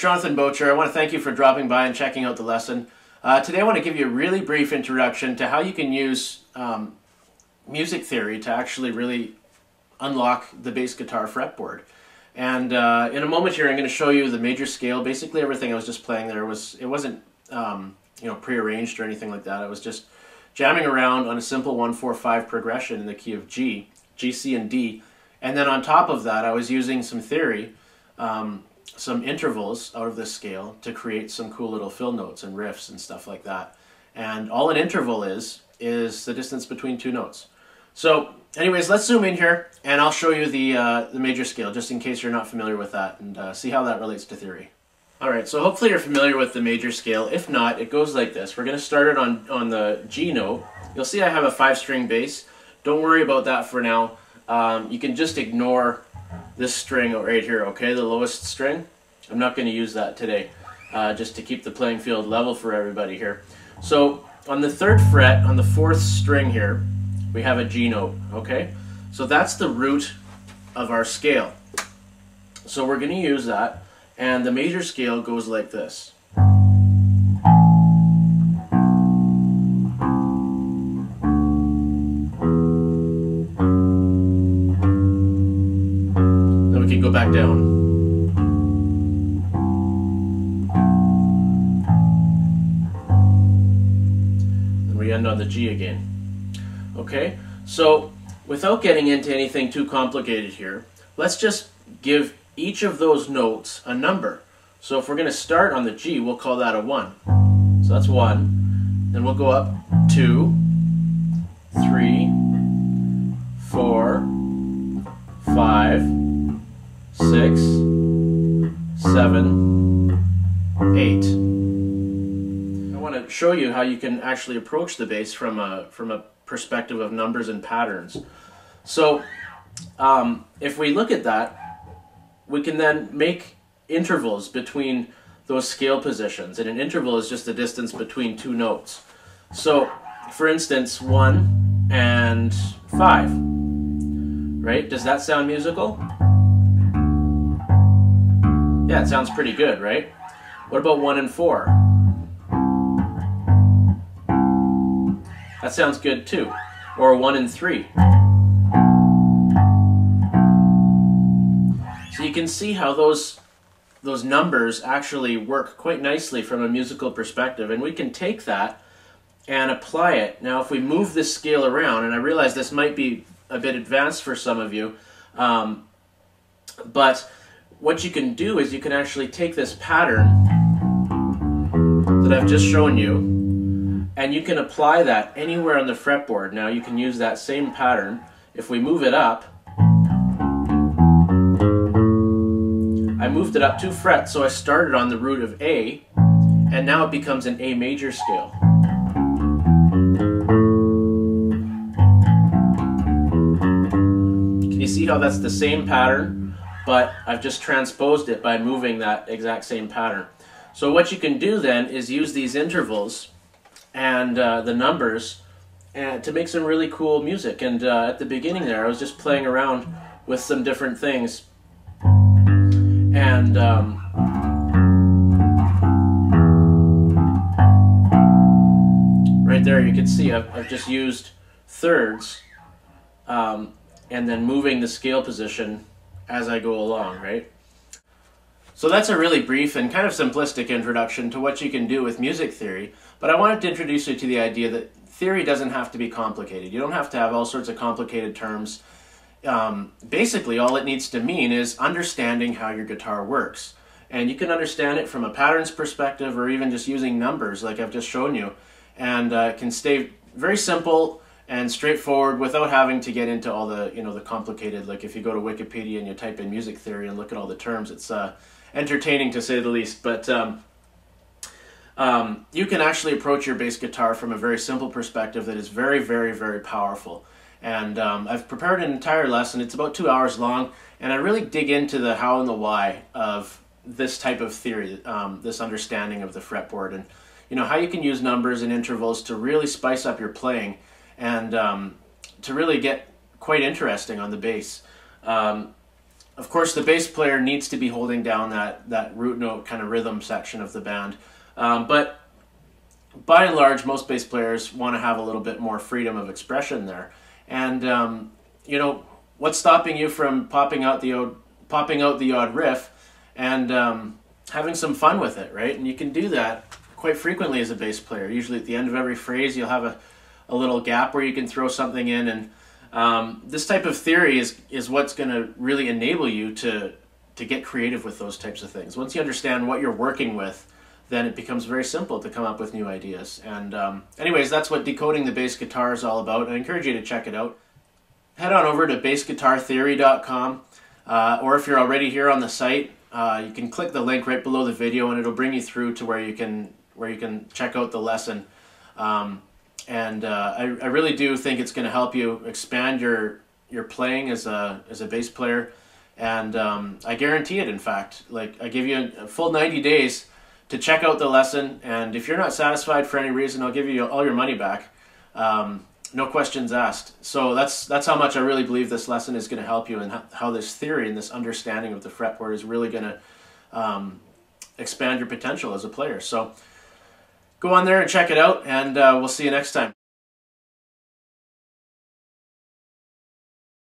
Jonathan Bocher. I want to thank you for dropping by and checking out the lesson. Today I want to give you a really brief introduction to how you can use music theory to actually really unlock the bass guitar fretboard. And in a moment here I'm going to show you the major scale. Basically everything I was just playing there wasn't prearranged or anything like that. I was just jamming around on a simple 1-4-5 progression in the key of G, C, and D. And then on top of that I was using some theory, some intervals out of this scale to create some cool little fill notes and riffs and stuff like that. And all an interval is the distance between two notes. So anyways, let's zoom in here and I'll show you the major scale just in case you're not familiar with that, and see how that relates to theory. Alright, so hopefully you're familiar with the major scale. If not, it goes like this. We're going to start it on the G note. You'll see I have a 5-string bass. Don't worry about that for now. You can just ignore this string right here, okay, the lowest string. I'm not going to use that today, just to keep the playing field level for everybody here. So on the 3rd fret, on the 4th string here, we have a G note, okay? So that's the root of our scale. So we're going to use that, and the major scale goes like this. Then we can go back down. We end on the G again. Okay, so without getting into anything too complicated here, let's just give each of those notes a number. So if we're going to start on the G, we'll call that a 1. So that's 1. Then we'll go up 2, 3, 4, 5, 6, 7, 8. I want to show you how you can actually approach the bass from a perspective of numbers and patterns. So if we look at that, we can then make intervals between those scale positions, and an interval is just the distance between two notes. So for instance, 1 and 5, right? Does that sound musical? Yeah, it sounds pretty good, right? What about 1 and 4? That sounds good too. Or 1 and 3. So you can see how those numbers actually work quite nicely from a musical perspective, and we can take that and apply it. Now if we move this scale around, and I realize this might be a bit advanced for some of you, but what you can do is you can actually take this pattern that I've just shown you, and you can apply that anywhere on the fretboard. Now you can use that same pattern. If we move it up, I moved it up 2 frets, so I started on the root of A, and now it becomes an A major scale. Can you see how that's the same pattern, but I've just transposed it by moving that exact same pattern? So what you can do then is use these intervals and the numbers to make some really cool music. And at the beginning there I was just playing around with some different things, and right there you can see I've just used thirds and then moving the scale position as I go along, right? So that's a really brief and kind of simplistic introduction to what you can do with music theory, but I wanted to introduce you to the idea that theory doesn't have to be complicated. You don't have to have all sorts of complicated terms. Basically all it needs to mean is understanding how your guitar works. And you can understand it from a patterns perspective, or even just using numbers like I've just shown you, and it can stay very simple and straightforward without having to get into all the the complicated, like if you go to Wikipedia and you type in music theory and look at all the terms, it's entertaining to say the least. But you can actually approach your bass guitar from a very simple perspective that is very, very, very powerful. And I've prepared an entire lesson. It's about 2 hours long, and I really dig into the how and the why of this type of theory, this understanding of the fretboard, and how you can use numbers and intervals to really spice up your playing and to really get quite interesting on the bass. of course, the bass player needs to be holding down that root note kind of rhythm section of the band. But by and large, most bass players want to have a little bit more freedom of expression there. And you know, what's stopping you from popping out the odd riff and having some fun with it, right? And you can do that quite frequently as a bass player. Usually at the end of every phrase, you'll have a little gap where you can throw something in, and this type of theory is what's going to really enable you to get creative with those types of things. Once you understand what you're working with, then it becomes very simple to come up with new ideas. And anyways, that's what Decoding the Bass Guitar is all about. I encourage you to check it out. Head on over to PlayGuitar.com, or if you're already here on the site, you can click the link right below the video, and it'll bring you through to where you can check out the lesson. I really do think it's going to help you expand your playing as a bass player, and I guarantee it. In fact, like, I give you a full 90 days to check out the lesson, and if you're not satisfied for any reason, I'll give you all your money back. No questions asked. So that's how much I really believe this lesson is going to help you, and how this theory and this understanding of the fretboard is really going to expand your potential as a player. So go on there and check it out, and we'll see you next time.